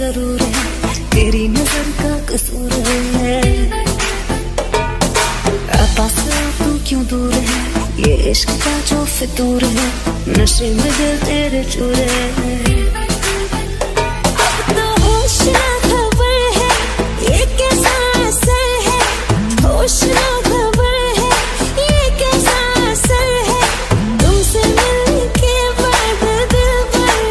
जरूर है, तेरी नजर का कसूर है। पास तू क्यों दूर है, ये इश्क का जो फितूर है, नशे में दिल तेरे चूर है। अब तो होश ना खबर है, ये कैसा असर है, होश ना खबर है, ये कैसा असर है, तुमसे मिलने के बाद दिल भर,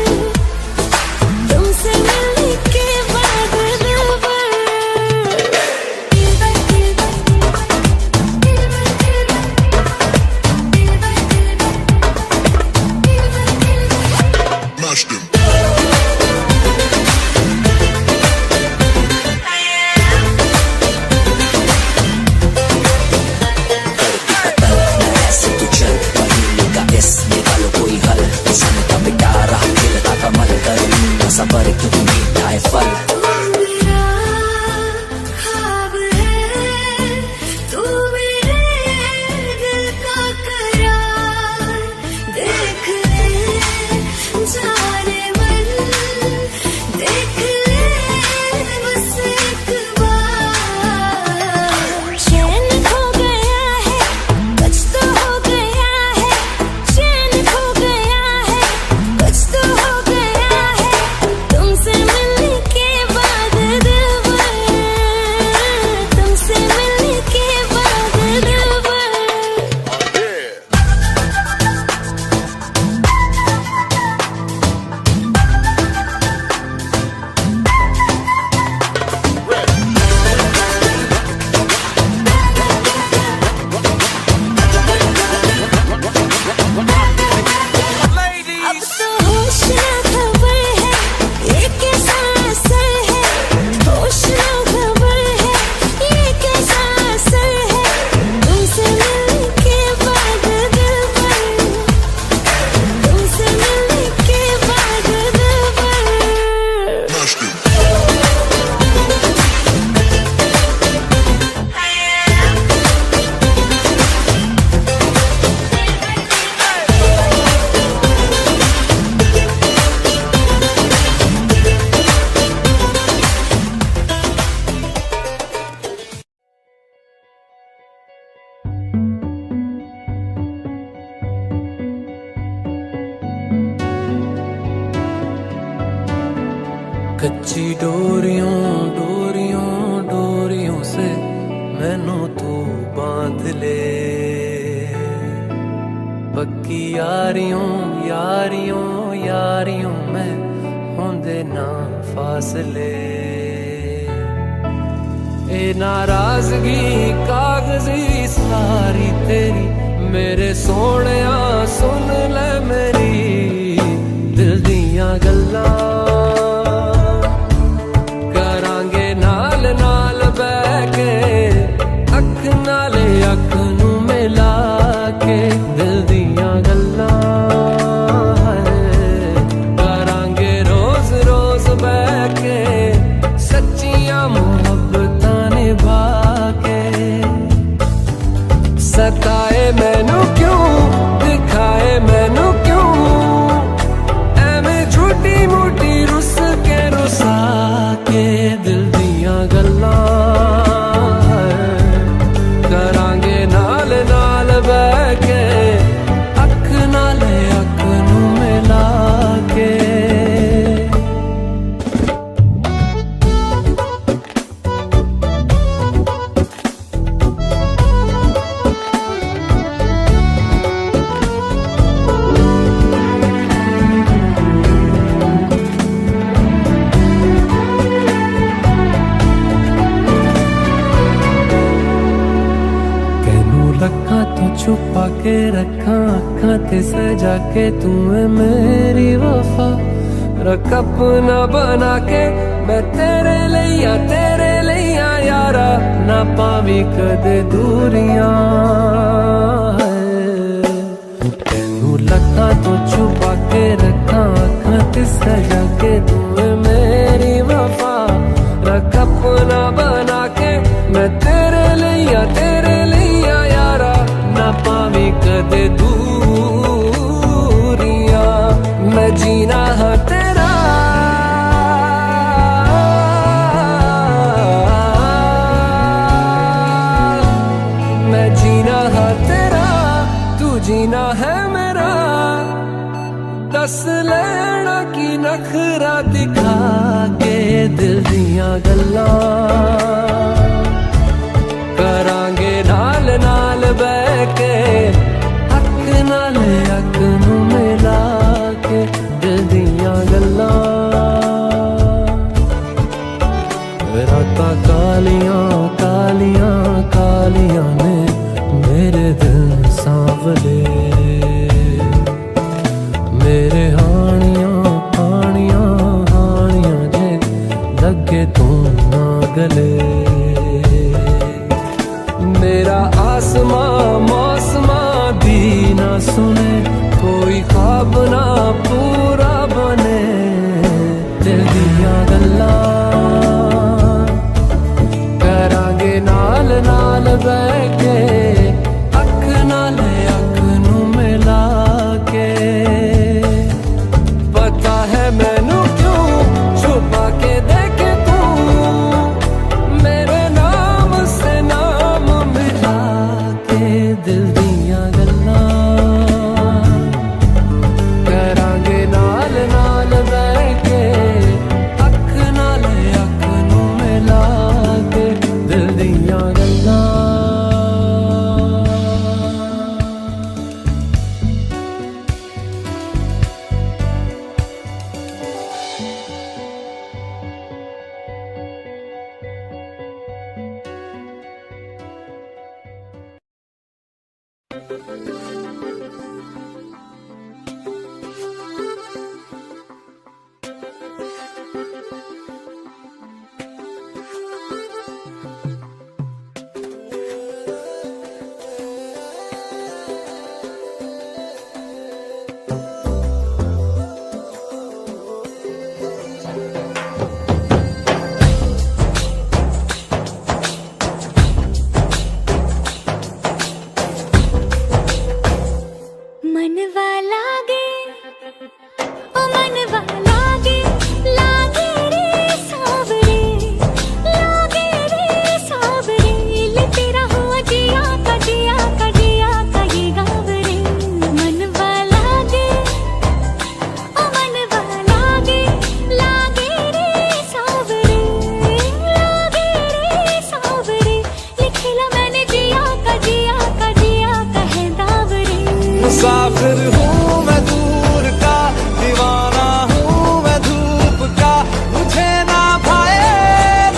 तुमसे मिलने के बाद दिल भर। सबर क्यों मीठा है फल, मेरा ख्वाब है, तू मेरे दिल का करार, देख ले जाने मन, देख ले बस एक बार। चैन खो गया है, कुछ तो हो गया है, चैन खो गया है, कुछ तो हो गया है, तुमसे मिलने के बाद दिल भर, तुमसे मिलने के बाद दिल भर। अब तो होश ना खबर है, ये कैसा असर है, होश ना खबर है, ये कैसा असर है, तुमसे मिलने के बाद दिल भर, तुमसे मिलने के बाद दिल भर। कच्ची डोरियों डोरियों डोरियों से मैनू तू बांध ले, पक्की यारियों यारियों यारियों में होंदे ना फासले। ए नाराजगी कागजी सारी तेरी, मेरे सोहणिया सुन ले मेरी दिल दियां गल्लां, अख नाले अख नू मिला के दिल दियां गल्लां करांगे रोज रोज बह के, सच्चियां मुहब्बतां निभा के। सताए मैनू क्यों, दिखाए मैनू क्यों, एवें झूठी मूठी रुस के रुसा के दिल दियां गल्लां छुपा के रखा अखां ते सजा के, तू है मेरी वफा, रख अपना बना के मैं तेरे लिया यारा, ना पावी कदे दूरियां। तेनू लखा तो छुपा के रखा अखां ते सजा के, तू है मेरी वफा, रख अपना बना के मैं तेरे लिया यारा, ना पावी कदे दूरियां। मैं जीना हाँ तेरा, दस लेना की नखरा दिखा के दिल दियां गल्लां करांगे नाल नाल बह के अख नाल अख नू मिला के दिल दियां गल्लां रातां कालियां कालियां कालियां ने मेरे दिल सांवले मेरे हानियां हानियां हानियां जे लगे तू ना गले मेरा आसमां मौसमां दी ना सुने कोई ख्वाब ना पूरा बने दिल दियां गल्लां करांगे नाल नाल बह के अख नाल अख नू मिला के पता है मैनू क्यों छुपा के देखे तू मेरे नाम से नाम मिला के दिल दियां गल्लां करांगे नाल नाल बह के अख नाल अख नू मिला के दिल दियां गल्लां मनवा लागे ओ मनवा लागे लागे रे सावरे लागे रे सावरे ले तेरा हुआ जिया का जिया का जिया का ये गावरे मनवा लागे ओ मनवा लागे लागे रे सावरे लागे रे सावरे लिखला मैंने जिया का जिया का जिया का है दावरे मुसाफिर हूँ मैं दूर का दीवाना हूँ मैं धूप का मुझे ना भाए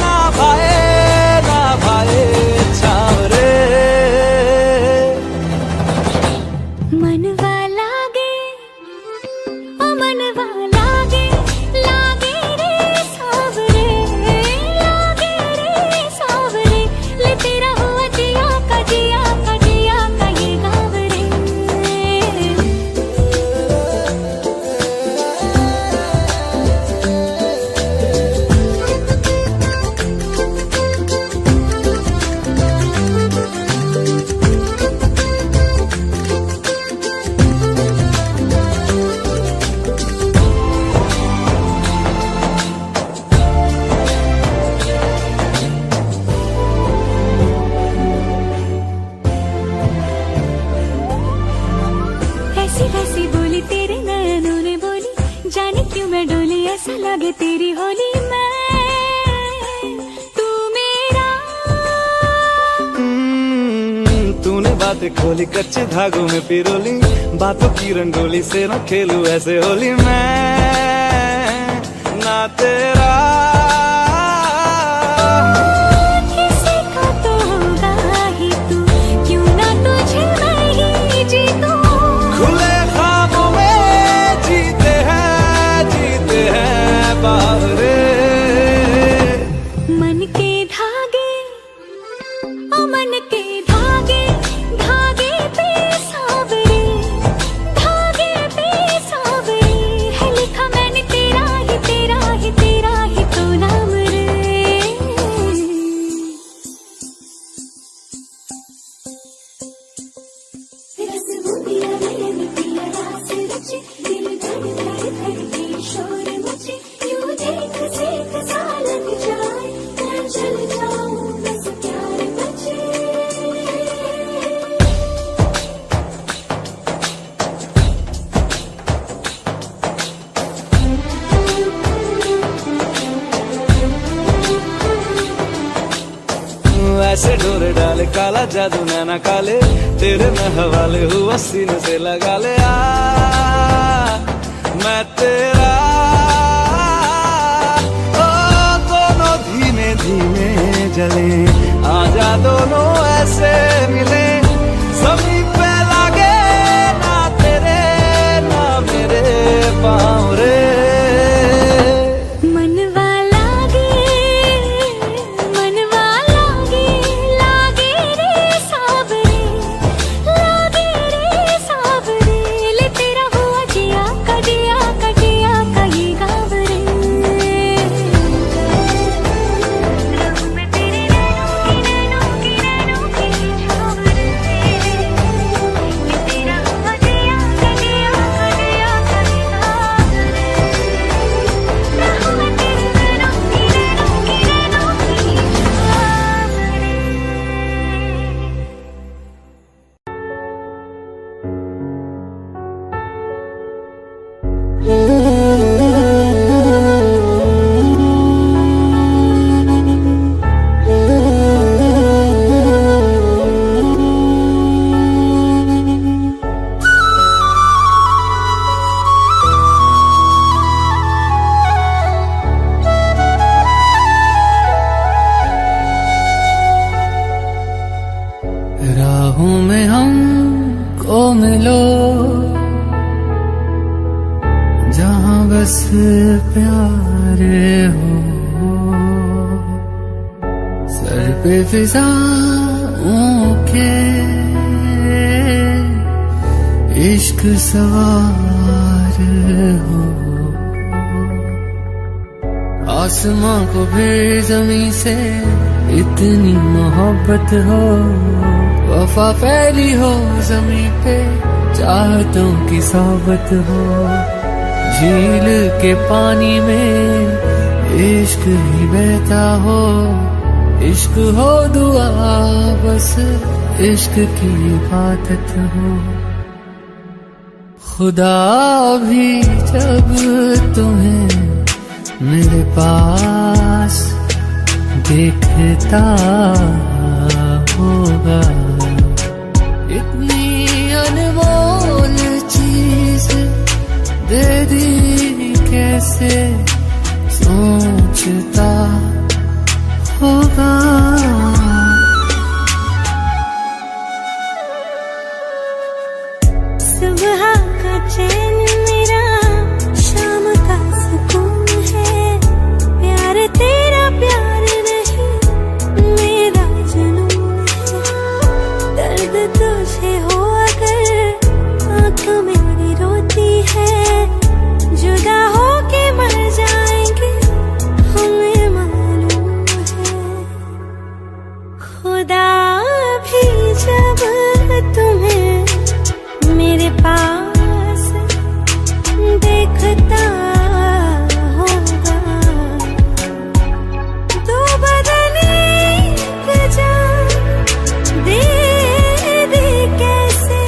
ना भाए ना भाए छावरे मनवा लागे ओ मनवा लागे लागे रे सावरे लागे रे सावरे ले तेरा हुआ जिया का जिया का जिया का ये गावरे ऐसी वैसी बोली तेरे नैनों ने बोली जाने क्यों मैं डोली ऐसा लगे तेरी होली मैं तू मेरा तूने बातें खोली कच्चे धागों में पिरोली बातों की रंगोली से ना खेलूं ऐसे होली मैं ना तेरा किसी को तो होगा ही तू क्यों ना तुझे मैं ही जीतूं खुले ख्वाबों में जीते हैं बावरे मन के धागे ओ मन के धागे धागे पे सावरे धागे पे सावरे है लिखा मैंने तेरा ही तेरा ही तेरा ही तो ऐसे डोरे डाले काला जादू नैना काले, तेरे मैं हवाले हुआ सीने से लगा ले। मैं तेरा ओ दोनों धीमे धीमे जले, आजा दोनों ऐसे मिले, जमीन पे लागे ना तेरे ना मेरे पाँव रे। राहों में हमको मिलो, जहाँ बस प्यार हो, सर पे फिजाओं के इश्क सवार हो, आसमां को फिर जमीन से इतनी मोहब्बत हो, वफा फैली हो जमीन पे चाहतों की सोबत हो, झील के पानी में इश्क ही बहता हो, इश्क हो दुआ बस इश्क की इबादत हो। खुदा भी जब तुम्हें मेरे पास देखता होगा, इतनी अनमोल चीज दे दी कैसे सोचता होगा। सुबह का चैन मेरा शाम का सुकून है, प्यार तेरा प्यार नहीं मेरा जुनून है। दर्द तुझे हो अगर आँखों मेरी रोती है, जुदा हो के मर जाएंगे हमें मालूम है। खुदा भी जब तुम्हें मेरे पास देखता होगा, दो बदने के जान दे दे कैसे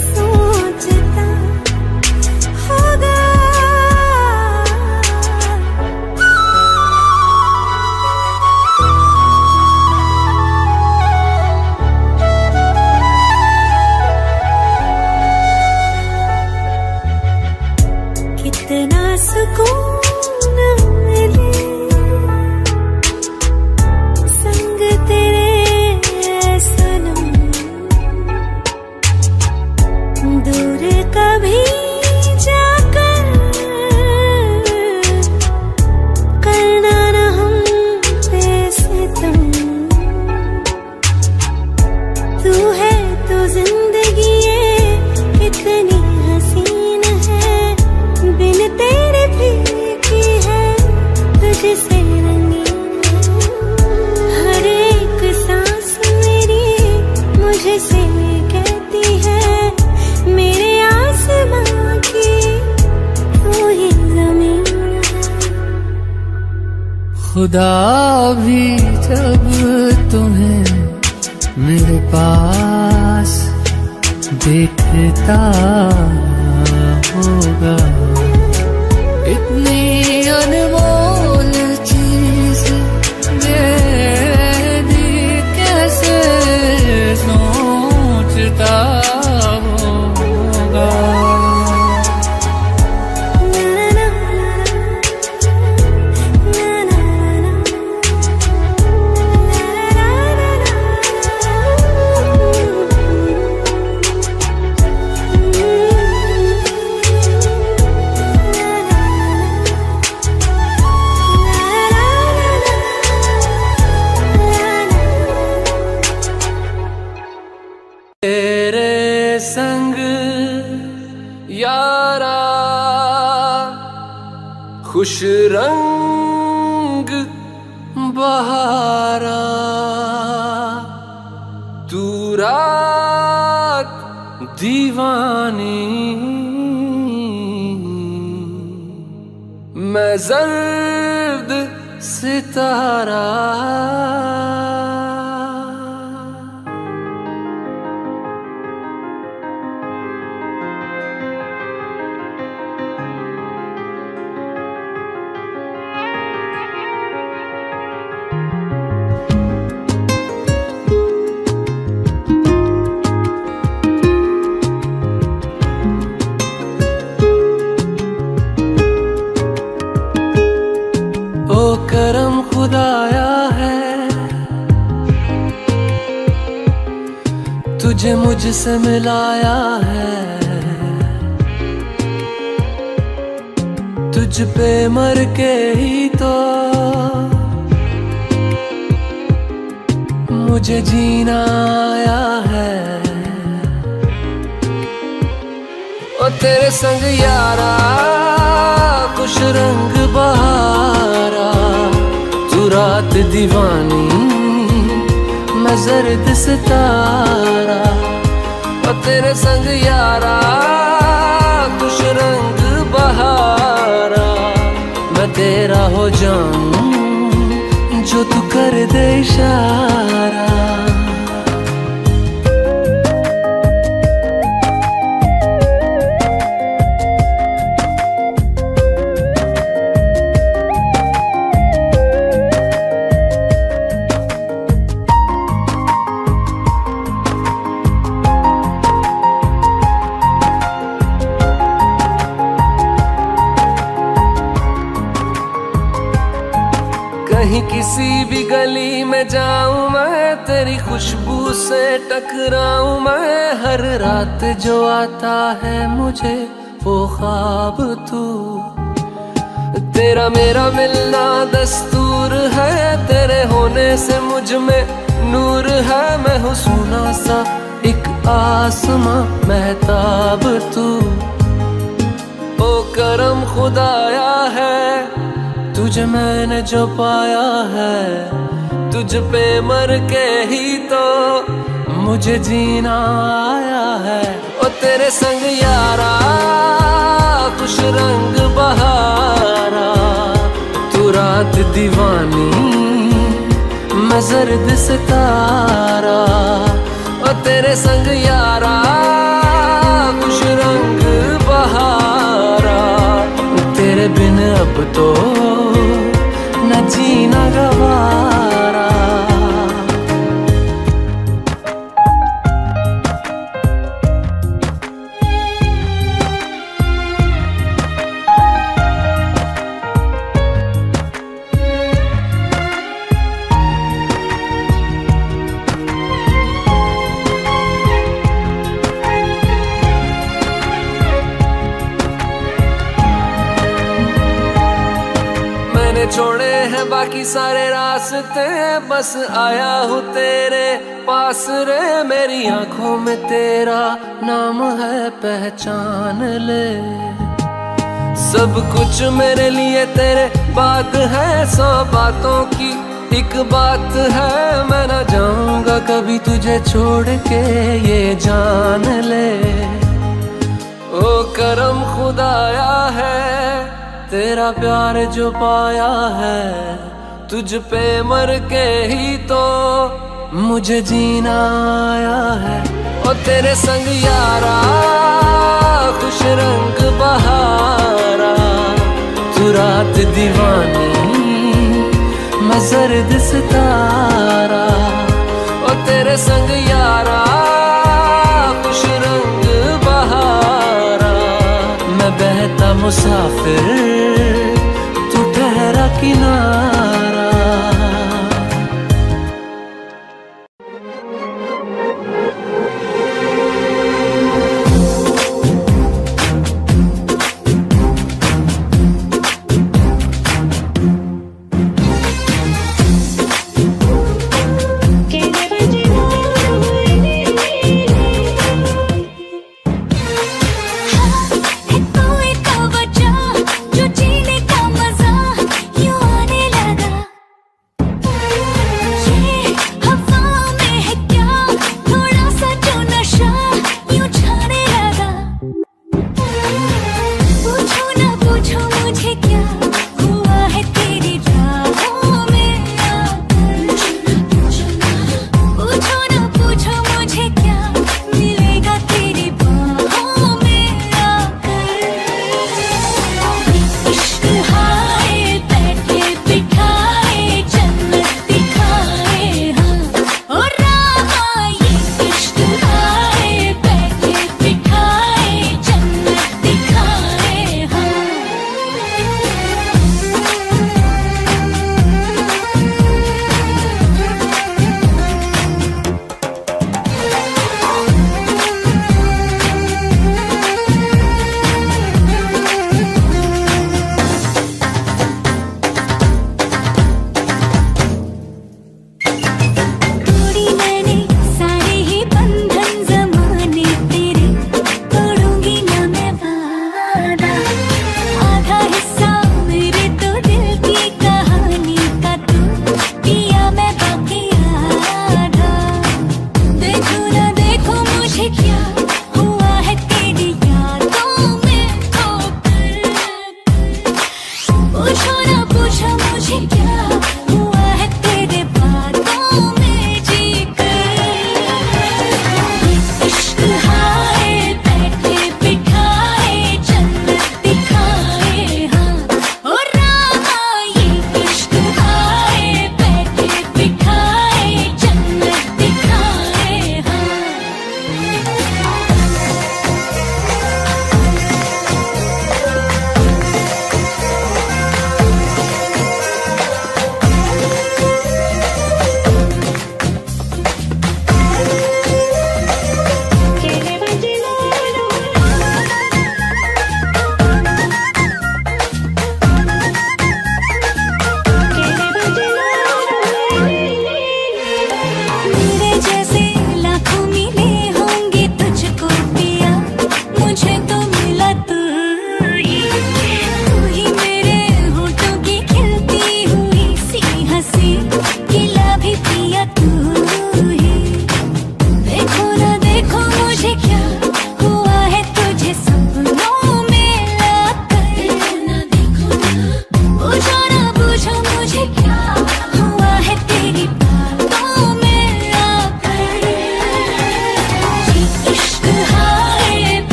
सोचता होगा। कितना सुकून मिले संग तेरे सनम, दूर कभी जाकर करना न हम पे सितम। तू है तो जिंदगी ये कितनी हसीन है, बिन तेरे फीकी है तुझसे रंगीन। हर एक सांस मेरी मुझसे कहती है मेरे आसमां की तू ही ज़मीन है। खुदा भी जब तुम्हें मेरे पास देखता होगा, इतनी अनमोल चीज दे दी खुश रंग बहारा, तू रात दीवानी, मैं जर्द सितारा। ओ करम खुदाया है, तुझे मुझसे मिलाया है, तुझ पे मर के ही तो मुझे जीना आया है। ओ तेरे संग यारा खुश रंग बहारा, तू रात दीवानी, मैं जर्द सितारा। ओ तेरे संग यारा खुश रंग बहारा, मैं तेरा हो जाऊं जो तू कर दे इशारा। कहीं किसी भी गली में जाऊं मैं, तेरी खुशबू से टकराऊं मैं, हर रात जो आता है मुझे वो ख्वाब तू। तेरा मेरा मिलना दस्तूर है, तेरे होने से मुझ में नूर है, मैं हूँ सोना सा एक आसमां महताब तू। ओ करम खुदाया है, तुझे मैंने जो पाया है, तुझ पे मर के ही तो मुझे जीना आया है। ओ तेरे संग यारा खुश रंग बहारा, तू रात दीवानी, मैं जर्द सितारा। ओ तेरे संग यारा खुश रंग बहारा, तेरे बिन अब तो न जीना गवारा। छोड़े हैं बाकी सारे रास्ते, बस आया हूँ तेरे पास रे। मेरी आंखों में तेरा नाम है, पहचान ले। सब कुछ मेरे लिए तेरे बात है, 100 बातों की एक बात है। मैं ना जाऊंगा कभी तुझे छोड़ के, ये जान ले। ओ करम खुदाया है, तेरा प्यार जो पाया है, तुझ पे मर के ही तो मुझे जीना आया है। ओ तेरे संग यारा खुश रंग बहारा, तू रात दीवानी, मैं जर्द सितारा। ओ तेरे संग यारा खुश रंग बहारा, मैं बहता मुसाफिर, तू ठहरा किनारा। है कोई तो वजह जो जीने का मजा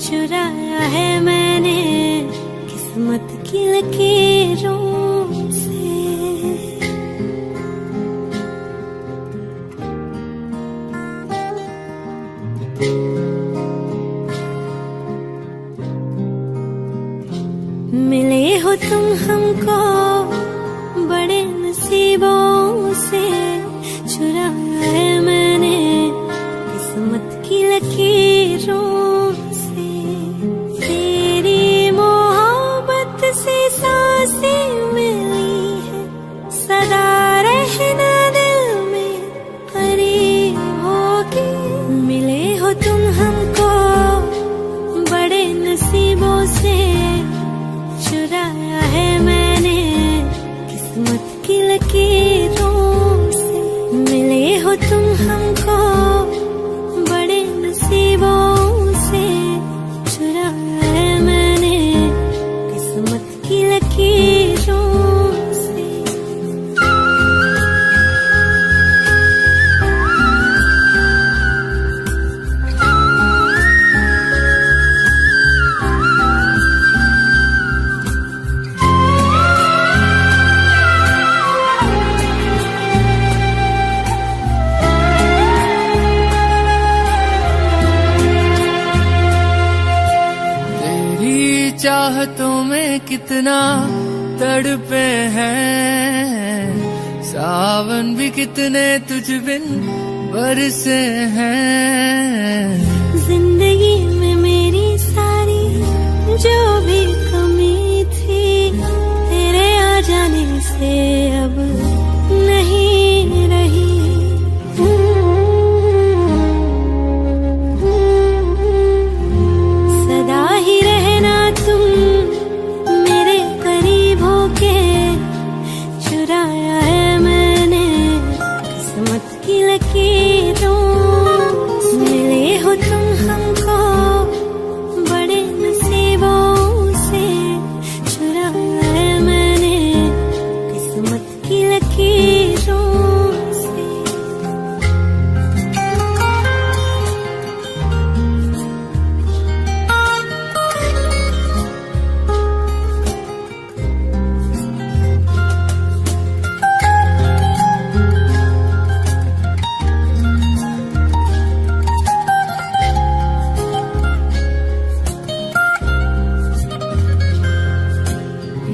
चुराया है मैंने किस्मत की लकीरों से। मिले हो तुम हमको बड़े नसीबों से, चुराया है मैंने किस्मत की लकीरों से। तेरी मोहब्बत से सांसें मिली है, सदा रहना दिल में करीब होगी। मिले हो तुम हमको बड़े नसीबों से, चुराया है मैंने किस्मत की लकीरों से। मिले हो तुम हमको बड़े नसीबों से, चुराया है मैंने किस्मत की लकीरों से। चाहतों में कितना तड़पे हैं, सावन भी कितने तुझ बिन बरसे हैं। जिंदगी में मेरी सारी जो भी कमी थी, तेरे आ जाने से अब नहीं रही। सदा ही रहना तुम मेरे करीब होके, चुराया है मैंने किस्मत की लकीरों। मिले हो तुम हमको बड़े नसीबों से, चुराया है मैंने किस्मत की लकीरों से।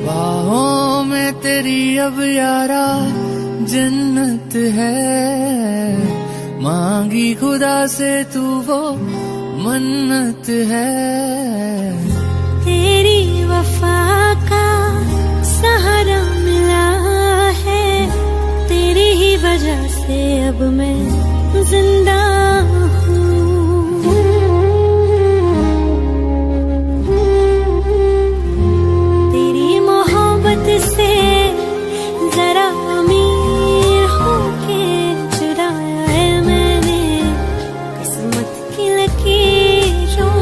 बाहों में तेरी अब यारा जन्नत है, मांगी खुदा से तू वो मन्नत है। तेरी वफा का सहारा मिला है, तेरी ही वजह से अब मैं जिंदा हूँ। तेरी मोहब्बत से जरा अमीर होके, चुराया है मैंने किस्मत की लकीरों।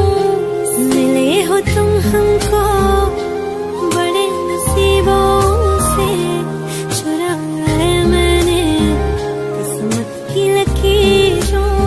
मिले हो तुम हमको बड़े नसीबों से, चुराया है मैंने किस्मत की लकीरों।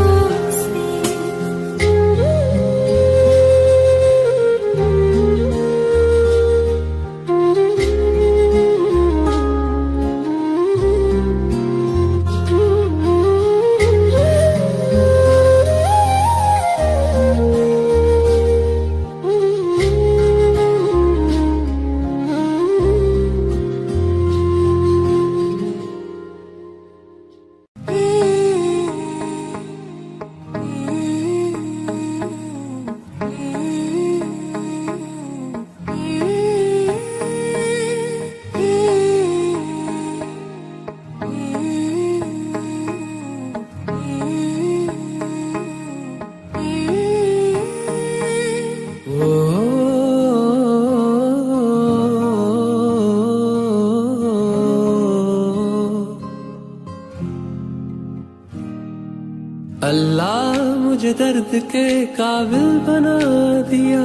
अल्लाह मुझे दर्द के काबिल बना दिया,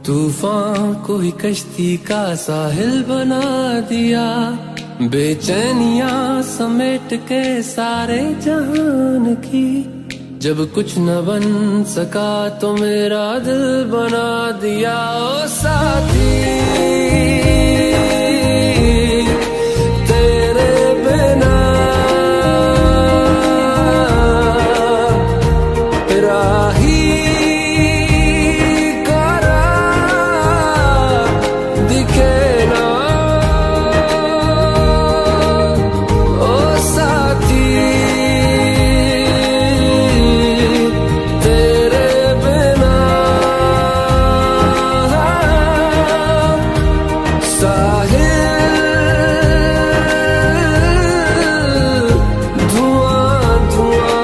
तूफान को ही कश्ती का साहिल बना दिया, बेचैनियां समेट के सारे जहान की, जब कुछ न बन सका तो मेरा दिल बना दिया। ओ साथी तेरे बिना राही करा दिखे ना, ओ साथी तेरे बिना साहिल धुआं धुआं।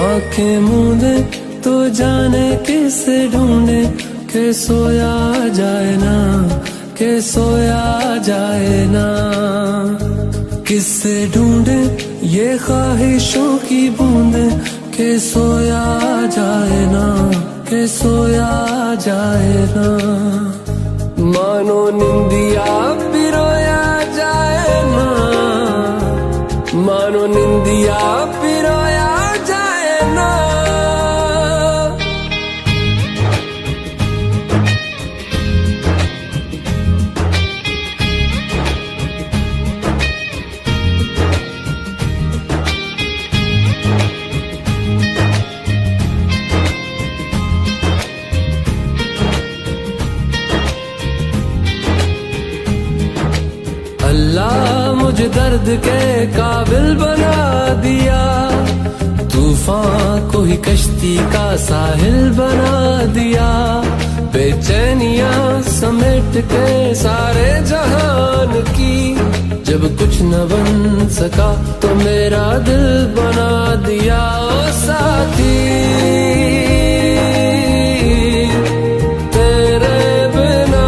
आंखें मूंदे तो जाने किसे ढूंढे, के सोया जाए ना, के सोया जाए ना, किससे ढूंढे ये ख्वाहिशों की बूंदे, के सोया जाए ना, के सोया जाए ना, मानो निंदिया पिरोया जाए ना, मानो निंदिया पिरोया जाए ना। अल्लाह मुझे दर्द के काबिल बना दिया, तूफान को ही कश्ती का साहिल बना दिया, बेचैनियां समेट के सारे जहान की, जब कुछ न बन सका तो मेरा दिल बना दिया। ओ साथी तेरे बिना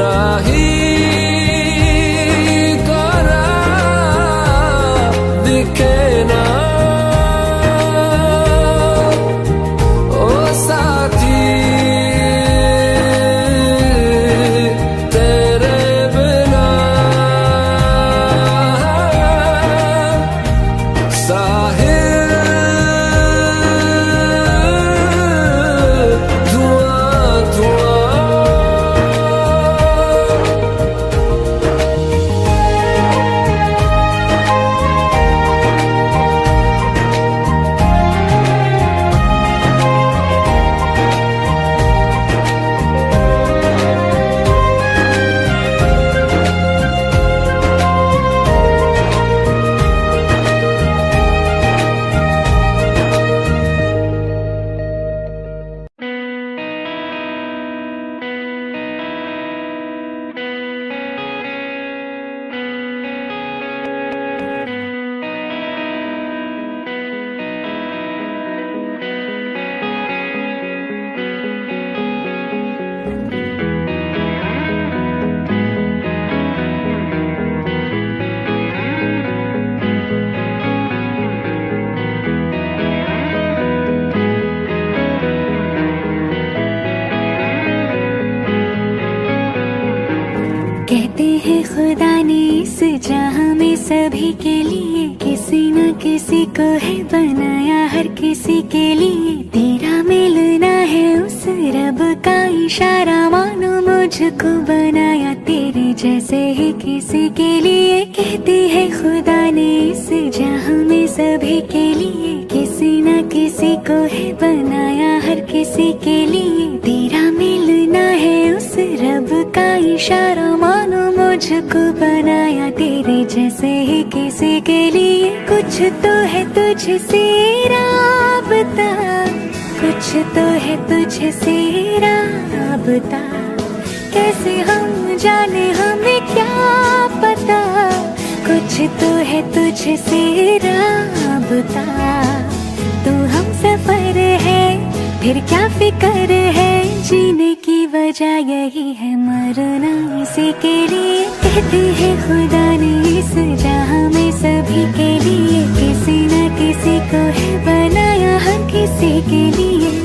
राही करा दिखे ना, ओ साथी तेरे बिना साहिल धुआं धुआं। कहते हैं खुदा ने इस जहां में सभी के लिए किसी न किसी को है बनाया, हर किसी के लिए तेरा मिलना है उस रब का इशारा, मानो मुझको बनाया तेरे जैसे ही किसी के लिए। कहती है खुदा ने इस जहां में सभी के लिए किसी न किसी को है बनाया, हर किसी के लिए तेरा मिलना है उस रब का इशारा, मानो मुझको बनाया तेरे जैसे ही किसी के लिए। कुछ तो है तुझसे राबता, कुछ तो है तुझसे राबता, कैसे हम जाने हमें क्या पता, कुछ तो है तुझसे राबता, तू हम सफर है फिर क्या फिक्र है, जीने की वजह यही है मरना इसी के लिए, कहते हैं खुदा ने इस जहां में सभी के लिए, किसी न किसी को है बनाया हर किसी के लिए।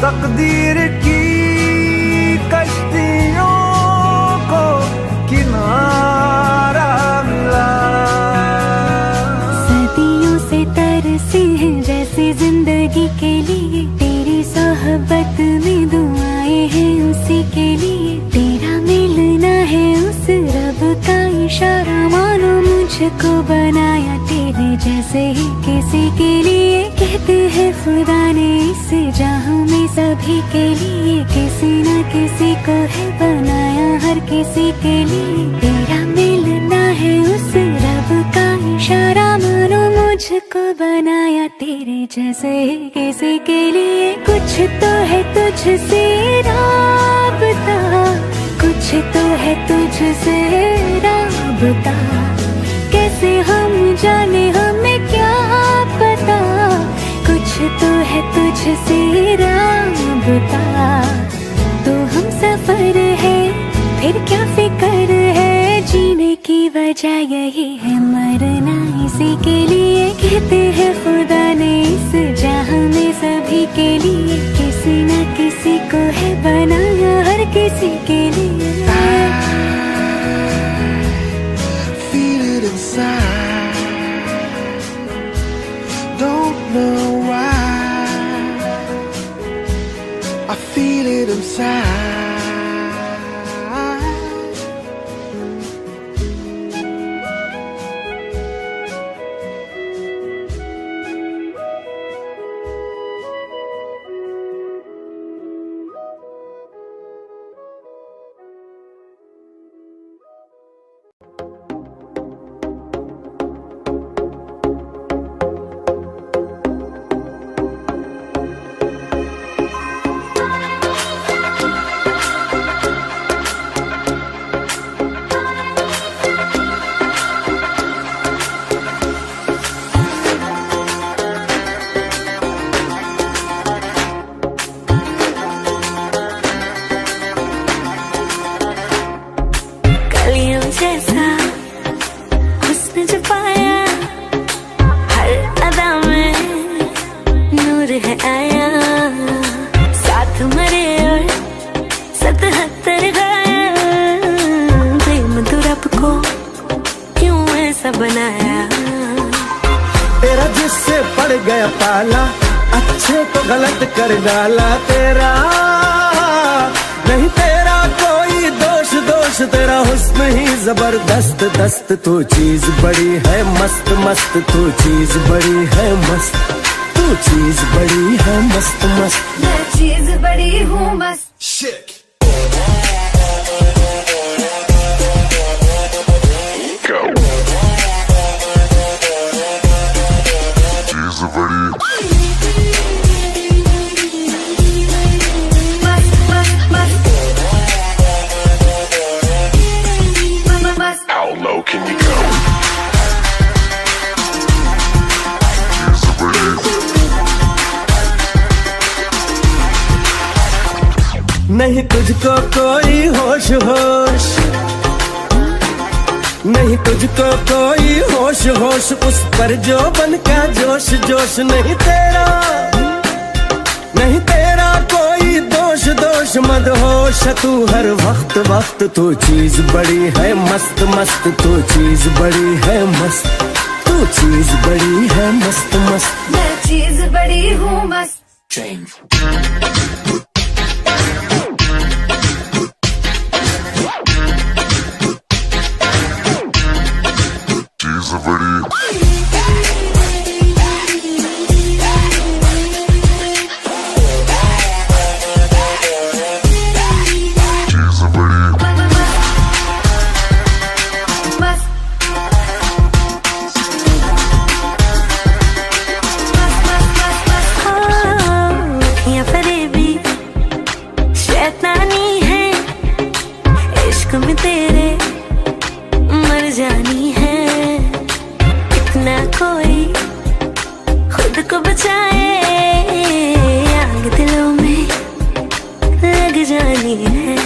तकदीर की कश्तियों को किनारा मिला, सदियों से तरसे हैं जैसे जिंदगी के लिए, तेरी सोहबत में दुआएं हैं उसी के लिए, तेरा मिलना है उस रब का इशारा, मानो मुझको बनाया तेरे जैसे ही किसी के लिए, कहते हैं खुदा ने इस जहां में सभी के लिए, किसी न किसी को है बनाया हर किसी के लिए, तेरा मिलना है उस रब का इशारा, मानो मुझको बनाया तेरे जैसे ही किसी के लिए, कुछ तो है तुझसे राबता, कुछ तो है तुझसे राबता, कैसे हम जाने हमें क्या पता, कुछ तो है तुझसे राबता, तो हम सफर है फिर क्या फिक्र है, जीने की वजह यही है मरना इसी के लिए, कहते हैं खुदा ने इस जहां में सभी के लिए, किसी न किसी को है बनाया हर किसी के लिए। Feel it inside, don't know why, I feel it inside. जैसा हुस्न जो पाया, हर अदा में नूर है आया, साथ मरे और 77 गाया, प्रेम तो रब को क्यों ऐसा बनाया, तेरा जिससे पड़ गया पाला, अच्छे को गलत कर डाला, तेरा नहीं तेरा कोई दोष, दोष तेरा हुस्न ही जबरदस्त, दस्त तू चीज बड़ी है मस्त, मस्त तू चीज बड़ी है मस्त, तू चीज बड़ी है मस्त मस्त, मैं चीज बड़ी हूँ मस्त। Shit. नहीं तुझको कोई होश होश, नहीं तुझको कोई होश होश, उस पर जो बन का जोश जोश, नहीं तेरा कोई दोष दोष, मदहोश तू हर वक्त वक्त, तू चीज बड़ी है मस्त मस्त, तू चीज बड़ी है मस्त, तू चीज बड़ी है मस्त मस्त, मैं चीज बड़ी हूँ मस्त। Change. में तेरे मर जानी है, इतना कोई खुद को बचाए, आग दिलों में लग जानी है।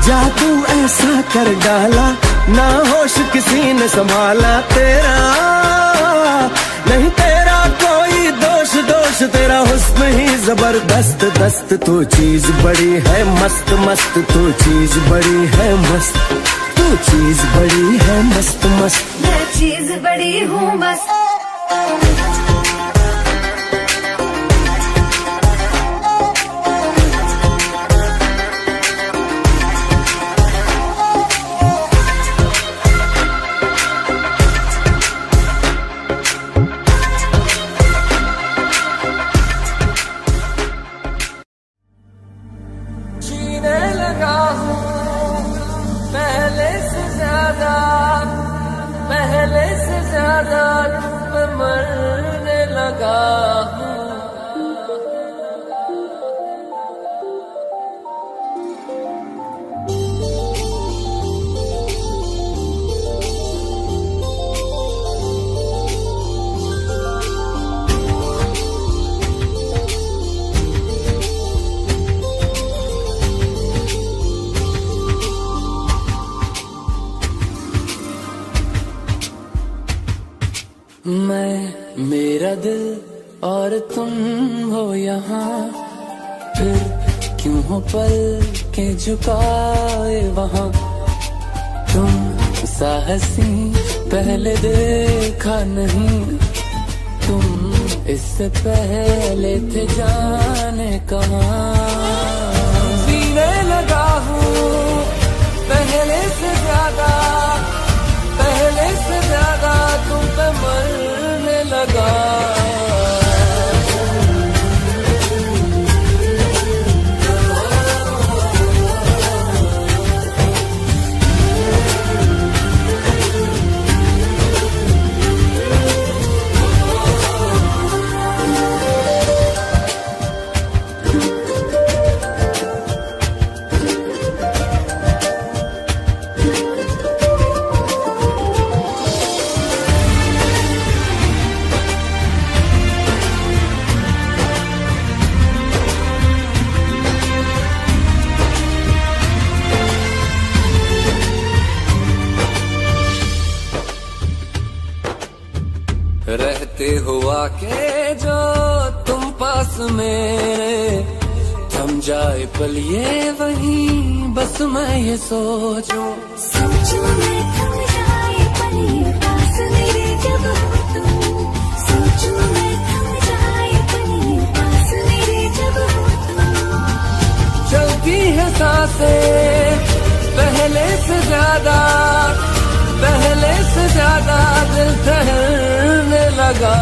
जादू ऐसा कर डाला, ना होश किसी ने संभाला तेरा, नहीं तेरा कोई दोष दोष, तेरा हुस्न ही जबरदस्त दस्त, तू चीज बड़ी है मस्त मस्त, तू चीज बड़ी है मस्त, तू चीज बड़ी है मस्त मस्त, मैं चीज बड़ी हूँ मस्त। पहले से ज्यादा तुम मरने लगा हूँ, मैं मेरा दिल और तुम हो यहाँ, फिर क्यों हो पल के झुकाए वहाँ, तुम साहसी पहले देखा नहीं, तुम इससे पहले थे जाने कहाँ, सीने लगा हूँ पहले से ज्यादा, पहले से ज्यादा तुम पे मरने लगा। रहते हुआ के जो तुम पास मेरे, थम जाए पल ये वहीं, बस मैं ये सोचूं, सोचूं मैं थम जाए पल ये पास मेरे जब हो तुम, सोचूं मैं थम जाए पल ये पास मेरे जब हो तुम, चलती है सांसें पहले से ज्यादा, पहले से ज्यादा दिल ठहरने लगा।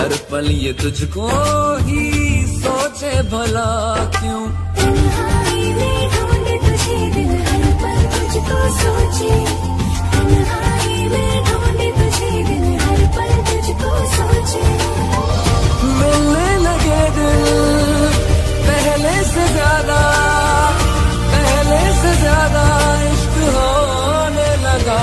हर पल ये तुझको ही सोचे भला क्यों। तन्हाई में ढूंढे तुझे दिल हर पल तुझको सोचे, तन्हाई में ढूंढे तुझे दिल हर पल तुझको सोचे। मिलने लगे दिल पहले से ज्यादा, पहले से ज्यादा इश्क होने लगा।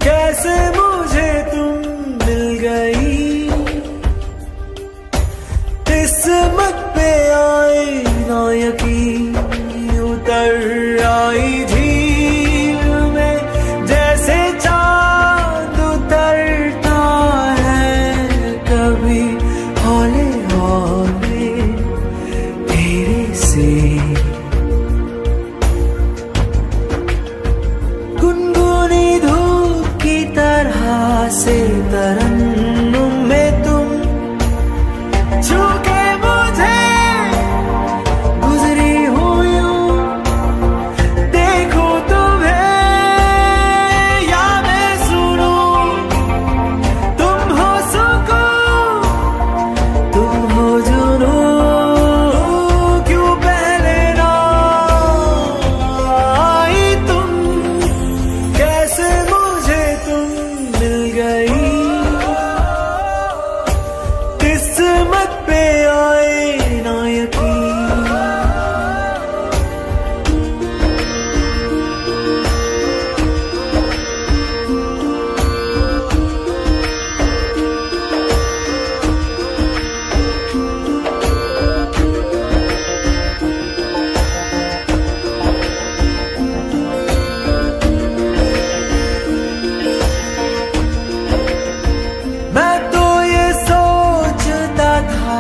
कैसे मुझे तुम मिल गई, किस्मत पे आए ना यकीन, उतर आई झील में जैसे चांद उतरता है कभी हौले हौले तेरे से। गुनगुनी धूप की तरह से तरन्नुम में तुम छू के मुझे गुजरी हो यूं, देखो तुम्हें या मैं सुनूं, तुम हो सुकून तुम हो जुनूं, क्यों पहले ना आई तुम, कैसे मुझे तुम मिल गई, किस्मत पे आए ना यकीन। मैं तो ये सोचता था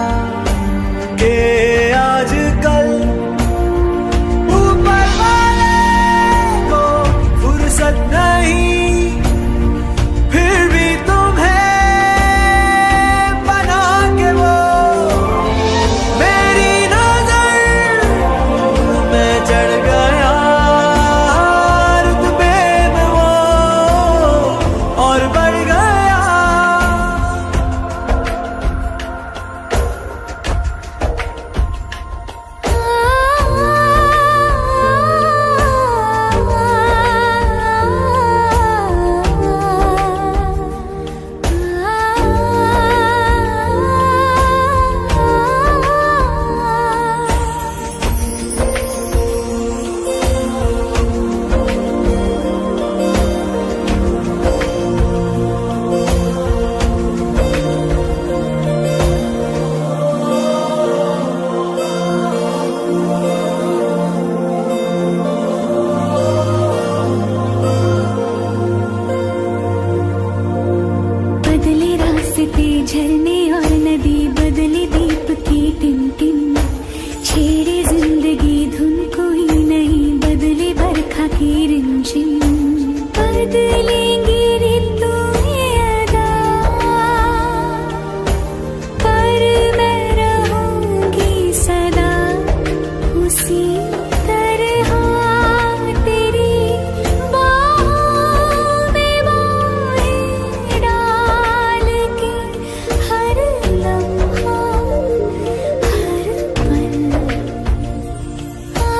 कि आजकल ऊपर वाले को फुर्सत नहीं, फिर भी तुम्हें बना के वो मेरी नजर में चढ़ गया, रुतबे में वो और बढ़ गया। बदले रास्ते झरने और नदी, बदले दीप की टिम-टिम, छेड़े जिंदगी धुन कोई नहीं, बदले बरखा की रिमझिम, बदलेंगी ऋतुएं अदा, पर मैं रहूंगी सदा उसी तरह तेरी बाहों में बाहें डाल के, हर लम्हा हर पल आ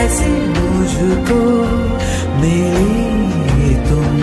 कैसी मुझको मिली तुम।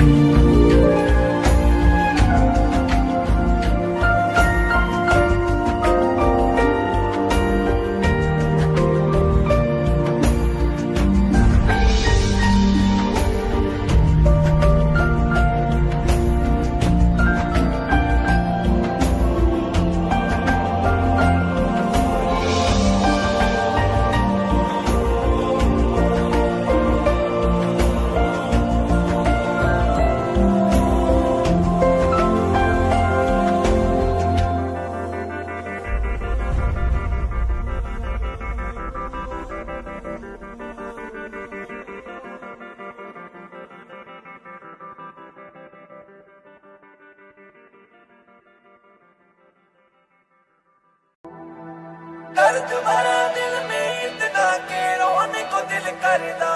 दर्द भरा दिल में इतना के रोने को दिल करदा,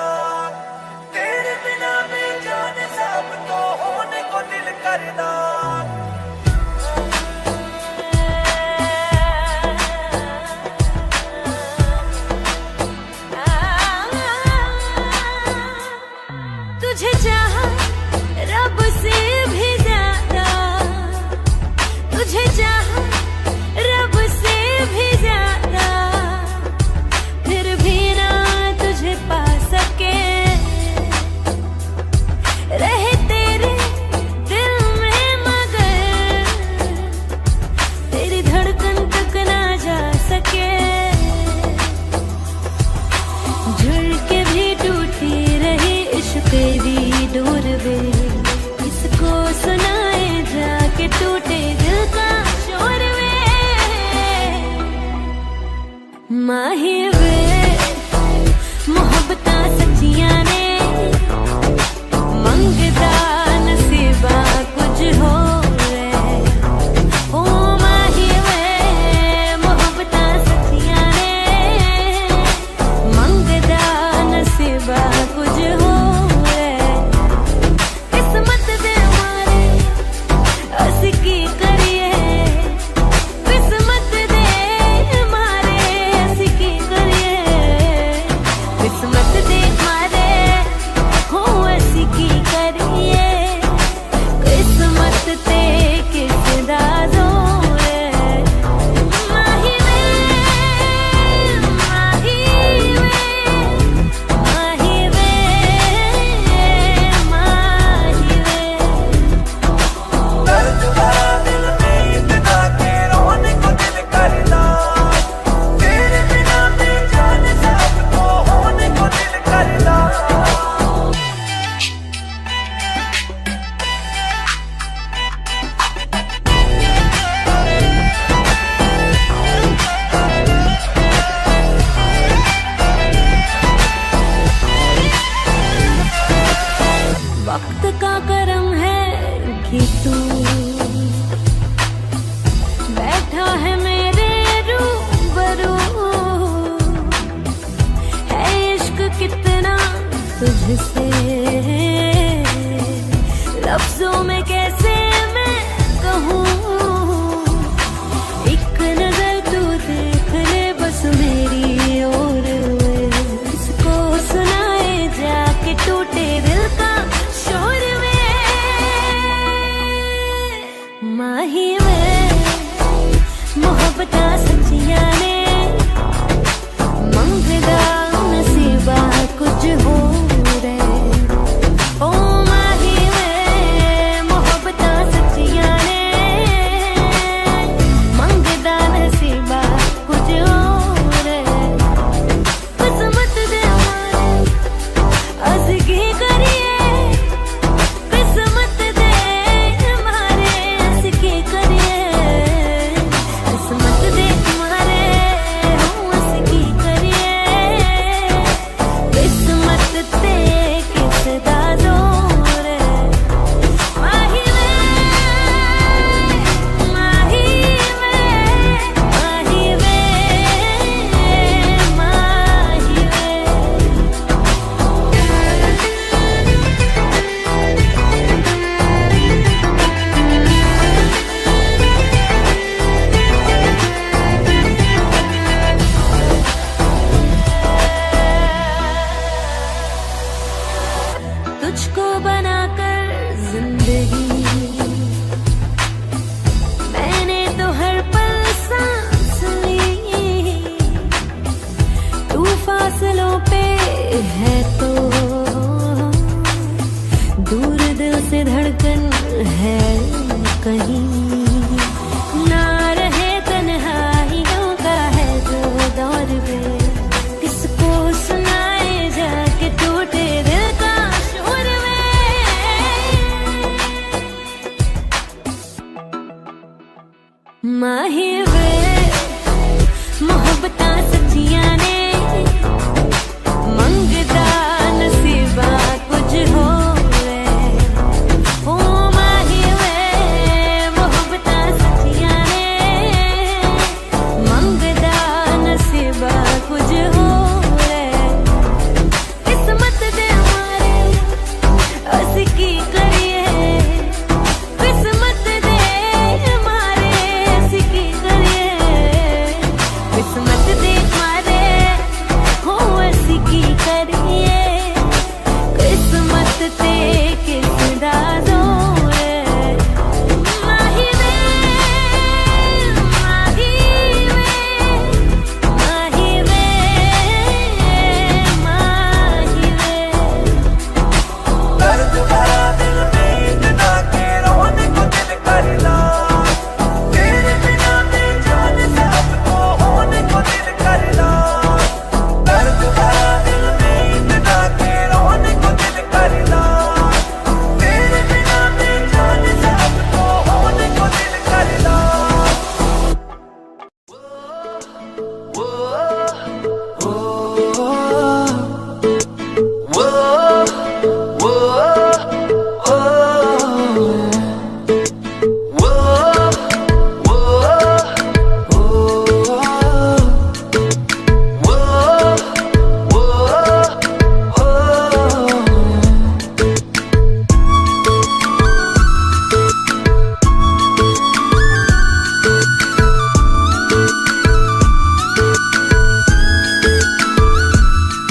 तेरे बिना बेजान सब तो होने को दिल करदा। तुझे चाहा रब से भी ज्यादा, तुझे चाहा रब से भी ज्यादा, फिर भी ना तुझे पा सके, रहे तेरे दिल में मगर तेरी धड़कन तक ना जा सके। झुल के भी टूटी रही इश्क दी डोर वे, इसको सुनाए जाके टूटे दिल का शोर वे। माही वे मोहब्बता सच्चियां ने मंगदा नसीबा कुछ हो रे। ओ माही वे मोहब्बता सच्चियां ने मंगदा नसीबा कुछ हो रे। किस्मत दे मारे असी की करिए, किस्मत दे मारे असी की करिए, किस्मत दे मारे हो असी की करिए, किस्मत ते किस दा जोर है। माही वे माही वे माही वे माही वे। दर्द भरा दिल में इतना के रोने को दिल करदा, तेरे बिना बेजान सब तो होने को दिल करदा। वक्त का करम है कि तू बैठा है मेरे रूबरू, है इश्क कितना तुझसे लफ्जों में कैसे मैं कहूँ। एक नजर तू देख ले बस मेरी ओर, इसको सुनाए जाके टूटे दिल का शोर वे। माही वे मोहब्बता सच्चियां ने मंगदा नसीबा कुछ हो रे। फासलों पे है तो दूर दिल से धड़कन है कहीं, ना रहे तन्हाइयों का है जो दौर पे, किसको सुनाए जाके टूटे दिल का शोर में। माही वे मोहब्बतां सच्चियां ने मंगदा नसीबा कुछ हो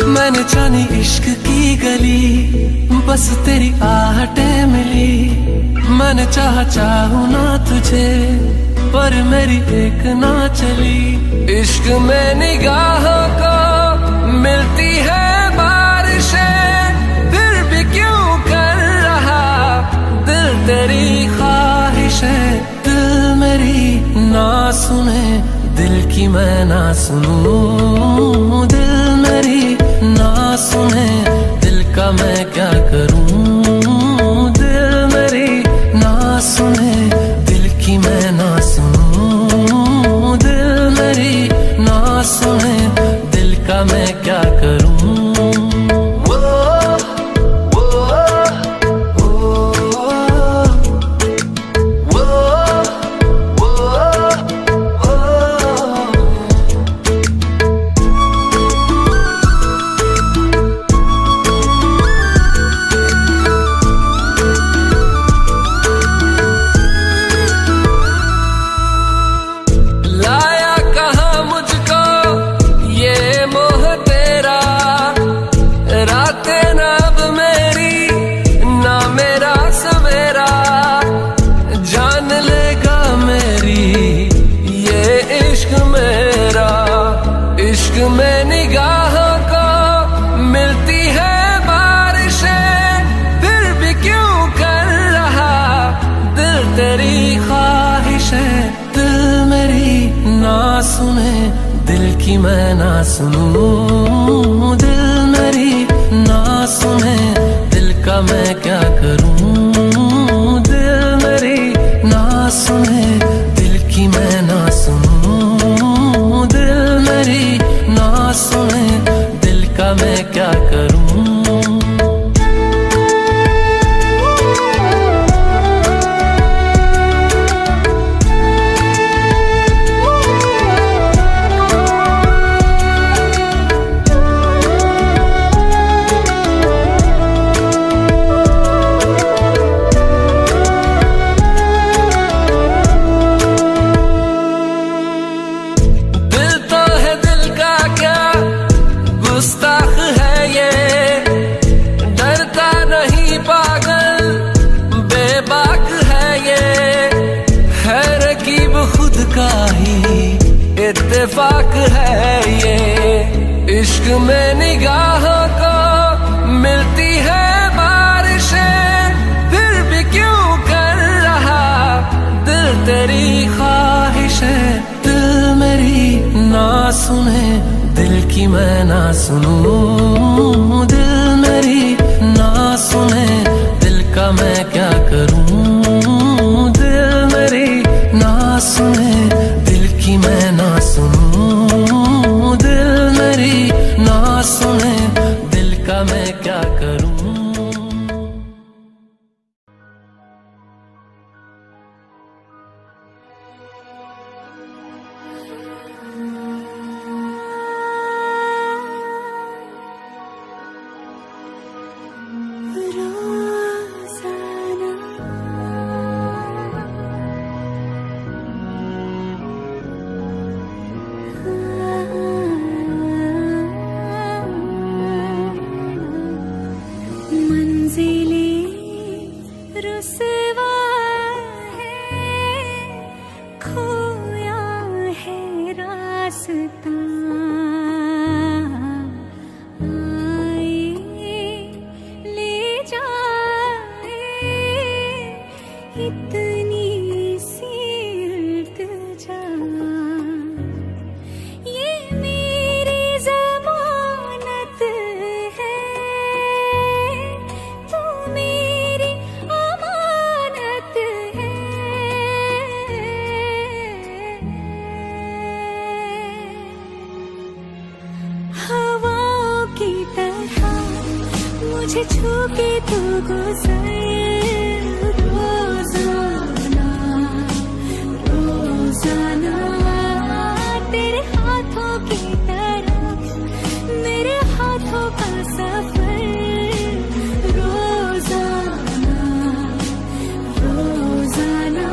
मैंने जानी इश्क की गली, बस तेरी आहटें मिली। मैंने चाहूं ना तुझे, पर मेरी एक ना चली। इश्क में निगाहों को मिलती है बारिशें, फिर भी क्यों कर रहा दिल तेरी ख्वाहिशें। दिल मेरी ना सुने, दिल की मैं ना सुनूं। दिल मेरी ना सुने, दिल का मैं क्या करूं। दिल मेरी ना सुने, दिल की मैं ना सुनूं। दिल मेरी ना सुने, दिल का मैं क्या करूं। में निगाहों को मिलती है बारिशें, फिर भी क्यों कर रहा दिल तेरी ख्वाहिशें। दिल मेरी ना सुने, दिल की मैं ना सुनूं। दिल मेरी ना सुने, दिल का मैं क्या करूं। दिल मेरी ना सुने, दिल की मैं ना सुनूं। दिल मेरी ना सुने, दिल का मैं क्या करूं। इत्तेफाक है ये, इश्क में निगाहों को मिलती है बारिशें, फिर भी क्यों कर रहा दिल तेरी ख्वाहिशें। दिल मेरी ना सुने, दिल की मैं ना सुनूं। दिल मेरी ना सुने, दिल का मैं क्या करूं। दिल मेरी ना सुने, दिल की मैं ना सुनूं। दिल मेरी ना सुने, दिल का मैं क्या करूं। मुझे छू के तू गुजर रोजाना रोजाना, तेरे हाथों की तरफ मेरे हाथों का सफर रोजाना रोजाना।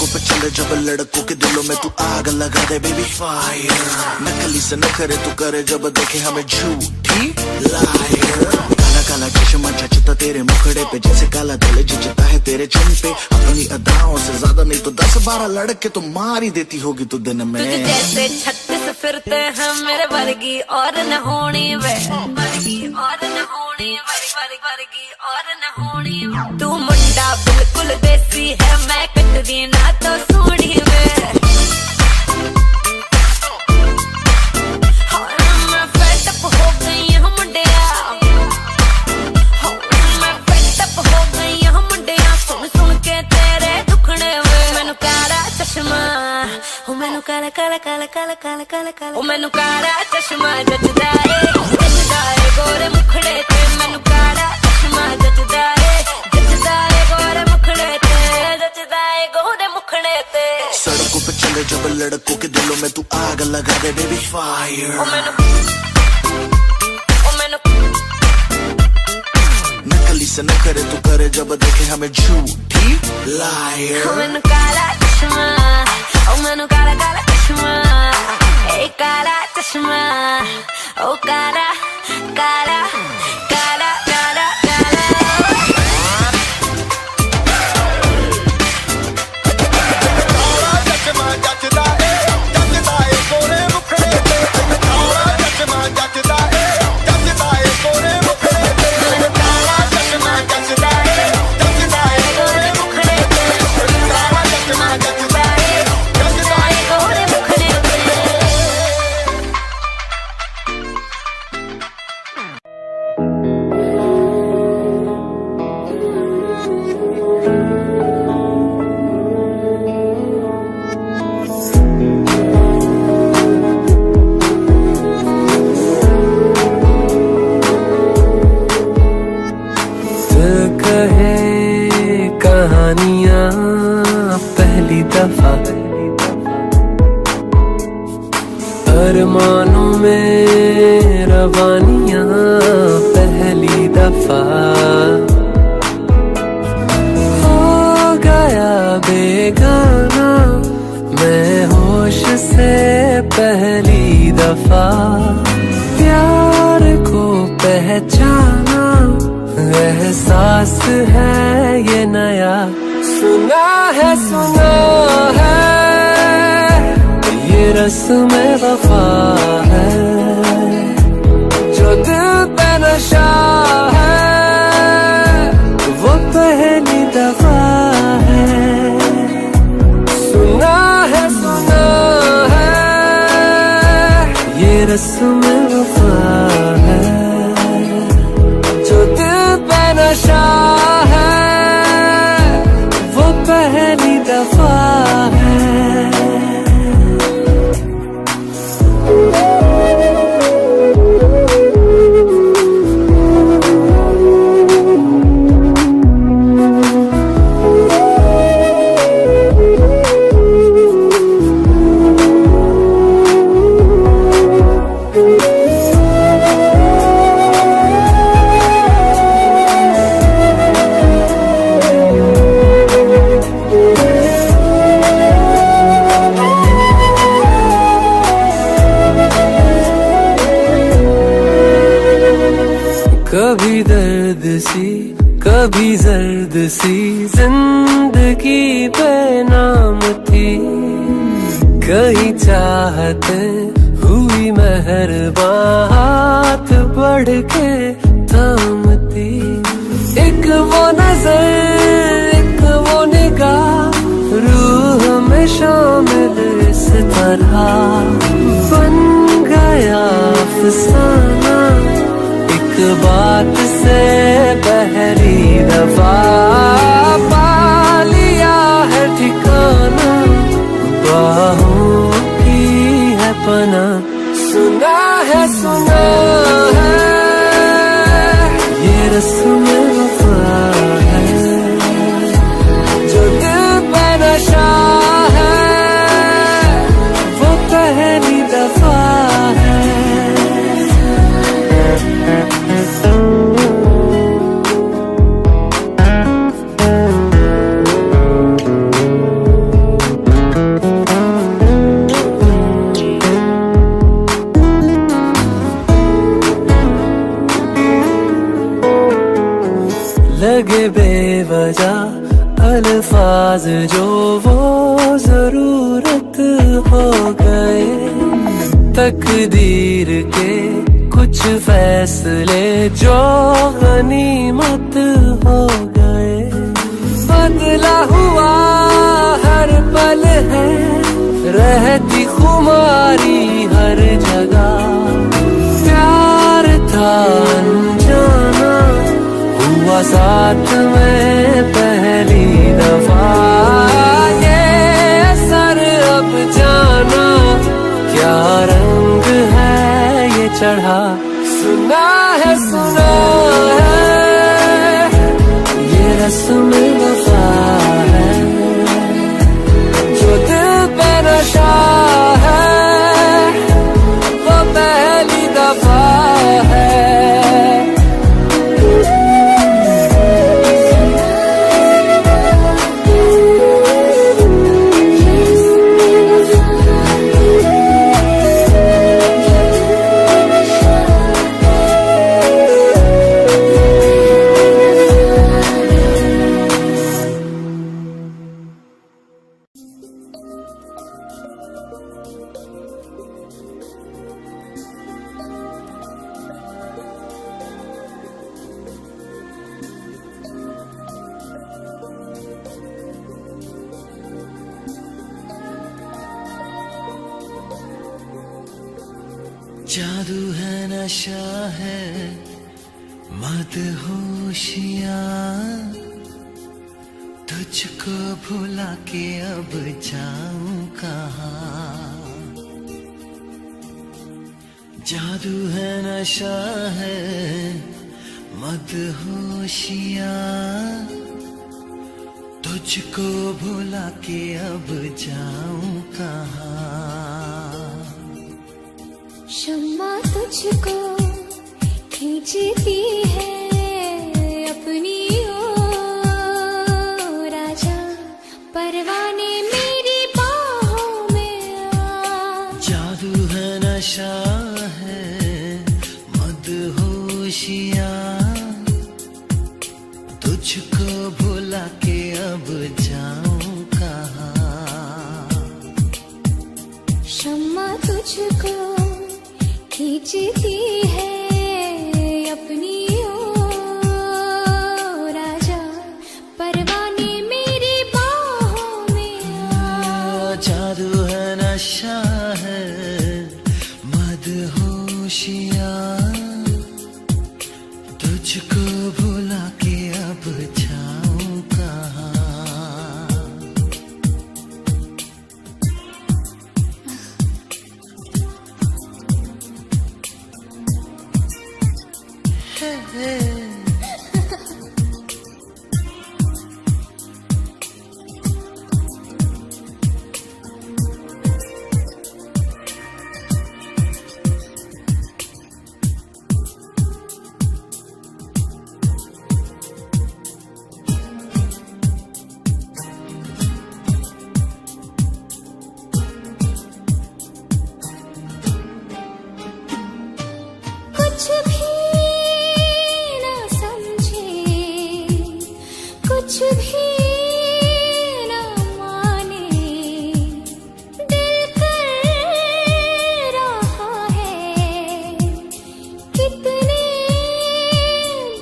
पे चले जब लड़कों के दिलों में तू आग लगा दे बेबी फायर। नकली से न करे तू करे जब देखे हमें झूठी लायर। काला काला चश्मा जचता तेरे मुखड़े पे जैसे काला दिल जचता है तेरे चेहरे पे। अपनी अदाओं से ज्यादा नहीं तो 10-12 लड़के तो मार ही देती होगी तू दिन में। तुझे जैसे 36 फिरते हैं मेरे वर्गी और न होनी वे, वर्गी और न होनी, वर्गी और न होनी। तू मुंडा बिल्कुल देसी है, मैं कटदी ना तो सोनी वे। मैं फेड अप हो गई हूँ मुंडिया, मैं फेड अप हो गई हूँ मुंडिया। सुन सुन के तेरे दुखने वे। मैनू काला चश्मा, मैनू काला काला काला काला काला काला काला, मैनू काला चश्मा जचदा है गोरे मुखड़े ते। मैनू काला चश्मा जचदा है गोरे मुखड़े ते, जचदा है गोरे मुखड़े ते। सड़कों पे चले जब लड़कों के दिलों में तू आग लगा दे बेबी फायर। नकली से न करे तू करे जब देखे हमें झूठी लायर। मैनू काला चश्मा, मैनू काला काला चश्मा, ए काला चश्मा, ओ काला काला काला काला काला। चश्मा जचदा है गोरे मुखड़े ते। काला चश्मा जचदा है गोरे मुखड़े ते। काला चश्मा जचदा है गोरे मुखड़े ते। काला चश्मा जचदा है गोरे मुखड़े ते। कहानियां पहली दफा, अरमानों में रवानियां पहली दफा। हो गया बेगाना मैं होश से पहली दफा। प्यार को पहचाना एहसास है ये नया। सुना है ये रस्म वफा है, जो दिल पे नशा है वो पहली दफा है। सुना है ये रस्म वफा है, जो दिल पे नशा है वो पहली दफा है। कभी दर्द सी कभी जर्द सी जिंदगी बेनाम थी। कहीं चाहते हुई मेहरबान हाथ बढ़ के थामती। एक वो नजर एक वो निगाह रूह में शामिल इस तरह बन गया अफसाना। एक बात से पहली दफा पा लिया है ठिकाना, बाहों की है पना। सुना है ये रस्म वफा है, जो दिल पे नशा है वो पहली दफा है। लगे बेवजह अल्फाज जो वो जरूरत हो गए। तकदीर के कुछ फैसले जो गनीमत हो गए। बदला हुआ हर पल है, रहती खुमारी हर जगह। प्यार था अनजाना, हुआ साथ में पहली दफा। ये असर अब जाना, क्या रंग है ये चढ़ा। सुना है ये रस्म वफा है, जो दिल पे नशा है वो पहली दफा है। जादू है नशा है मदहोशियाँ, तुझको भुला के अब जाऊं कहाँ। जादू है नशा है मदहोशियाँ, तुझको भुला के अब जाऊं कहाँ। शम्मा तुझको खींचती है अपनी ओर, राजा परवाने मेरी बाहों में आ। जादू है नशा है मदहोशियाँ, तुझको भुला के अब जाऊं कहाँ। शम्मा तुझको खींचती है अपनी ओर, राजा परवाने मेरी बाहों में आ। जादू है नशा है मदहोशियाँ, तुझको भुला के अब जाऊं कहाँ। कुछ भी ना समझे, कुछ भी ना माने, दिल कर रहा है कितने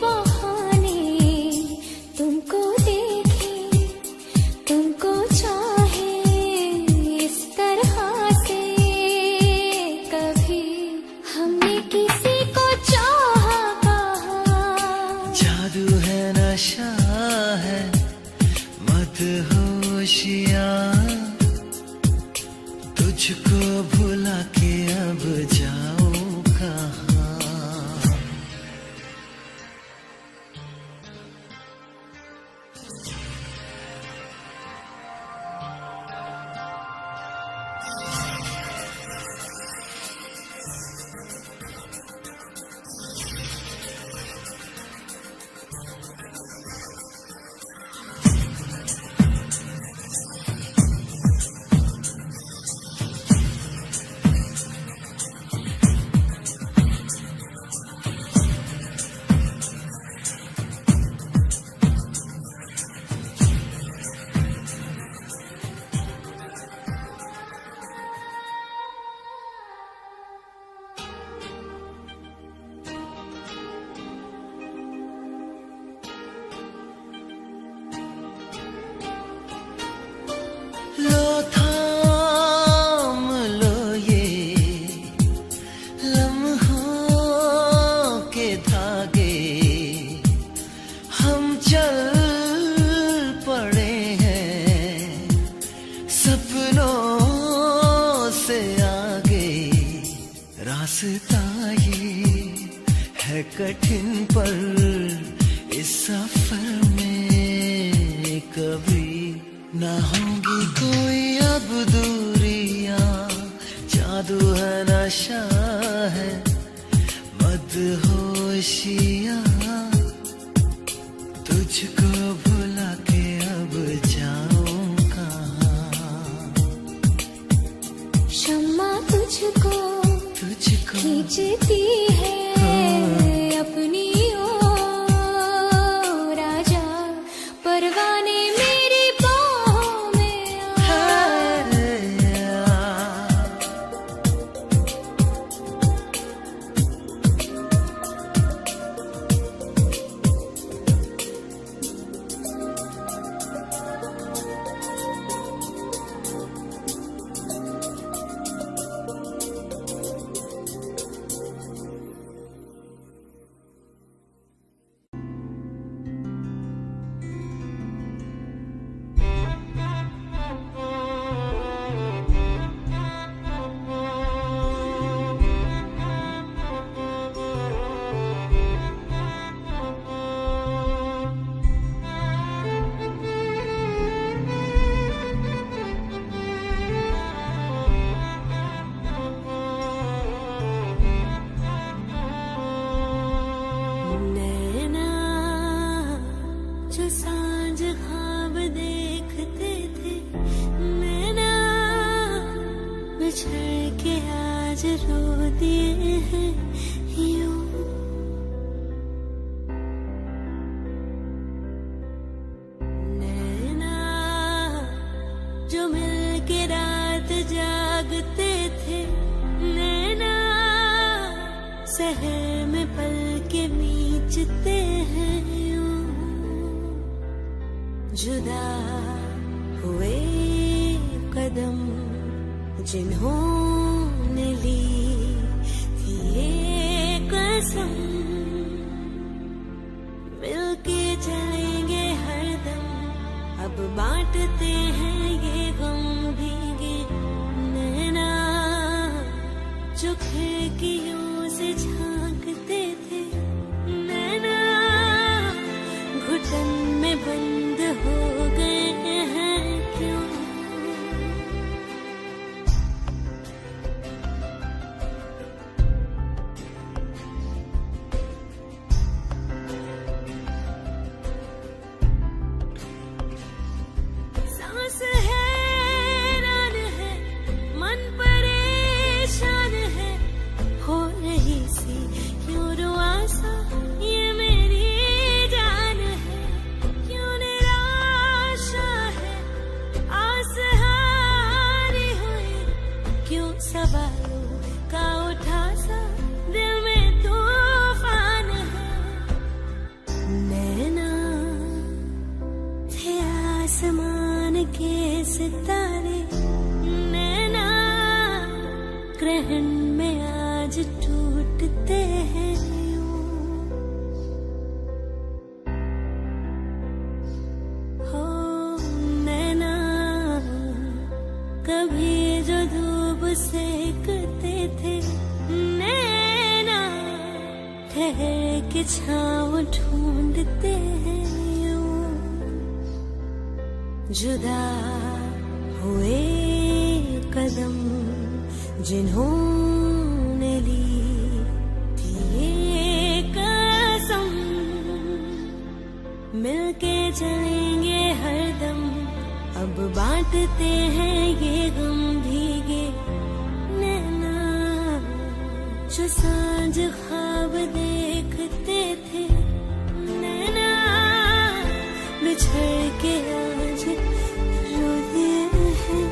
बहाने। तुमको देखे, तुमको चाहे इस तरह से, कभी हमने किसी को चाहा कहा। जादू है नशा है मदहोशियाँ, तुझको भुला के अब जाऊं कहाँ। तुझको भुला के अब जाऊं कहाँ। शम्मा तुझको खींचती है अपनी ओर, राजा परवाने मेरी बाहों में आ। रो दिए हैं यूं, नैना जो मिलके रात जागते थे, नैना शहर में पल के मीचते हैं यूं, जुदा हुए कदम जिन्होंने ली थी ये कसम, मिलके चलेंगे हरदम, अब बांटते हैं ये गम भीगे नैना, जो खिड़कियों से झांकते थे, नैना घुटन में बंद हो गए हैं क्यों। सवालों का उठा सा दिल में तूफान है, नैना थे आसमान के सितारे, नैना ग्रहण में आज टूटते हैं यूं, हो नैना कभी जो धूप सेकते थे, नैना ठहर के छाँव ढूंढते हैं यूं, जुदा हुए कदम जिन्होंने ली थी ये कसम, मिलके चलेंगे हरदम, अब बांटते हैं ये गम भीगे नैना, जो सांझ ख्वाब देखते थे, नैना बिछड़ के आज रो दिए हैं।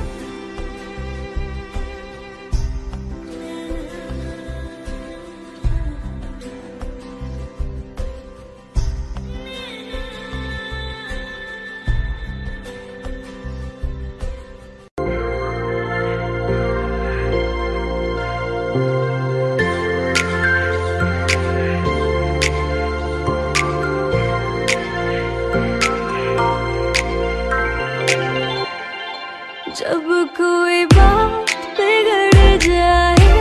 जब कोई बात बिगड़ जाए,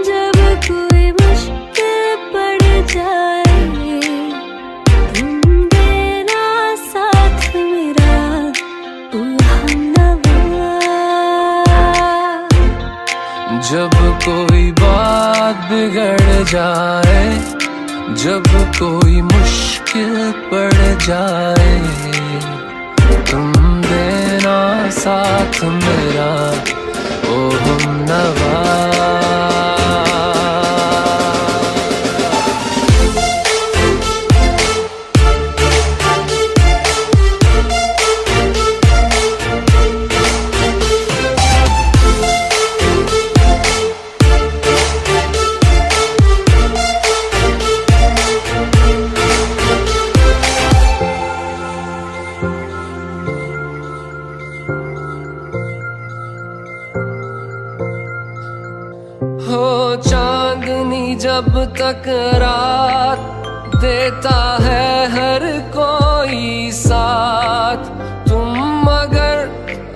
जब कोई मुश्किल पड़ जाए, तुम देना साथ मेरा हमनवा। जब कोई बात बिगड़ जाए, जब कोई मुश्किल मुश्किल पड़ जाए, तुम देना साथ मेरा ओ हमनवा। हो चांदनी जब तक रात देता है हर कोई साथ, तुम मगर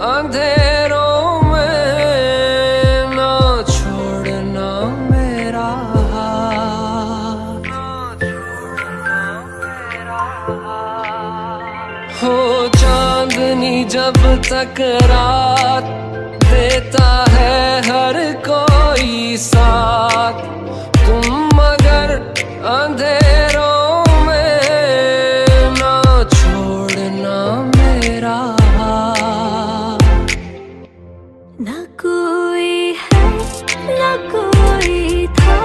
अंधेरों में ना छोड़ना मेरा हाथ। हो चांदनी जब तक रात देता है हर कोई साथ, तुम मगर अंधेरों में ना छोड़ना मेरा हाथ। ना कोई है ना कोई था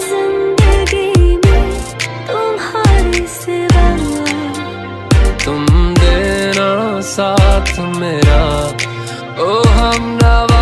जिंदगी में तुम्हारे सिवा, तुम देना साथ मेरा ओ हमनवा।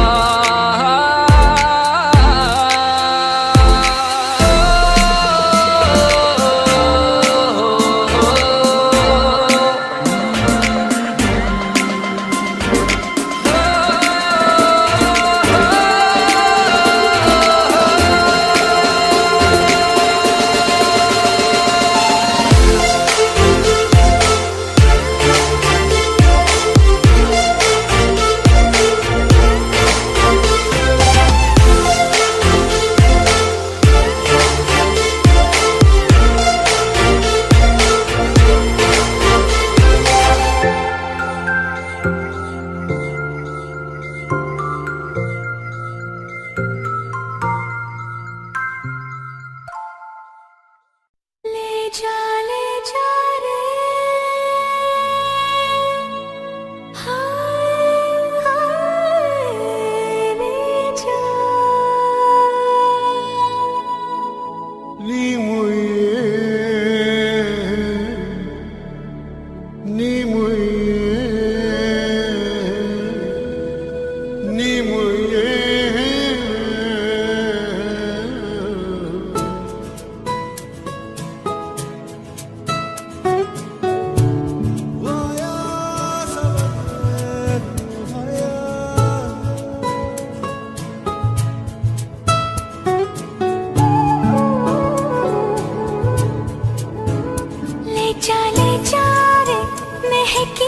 ले जा रे हाय हाय ले जा। ले जा रे महके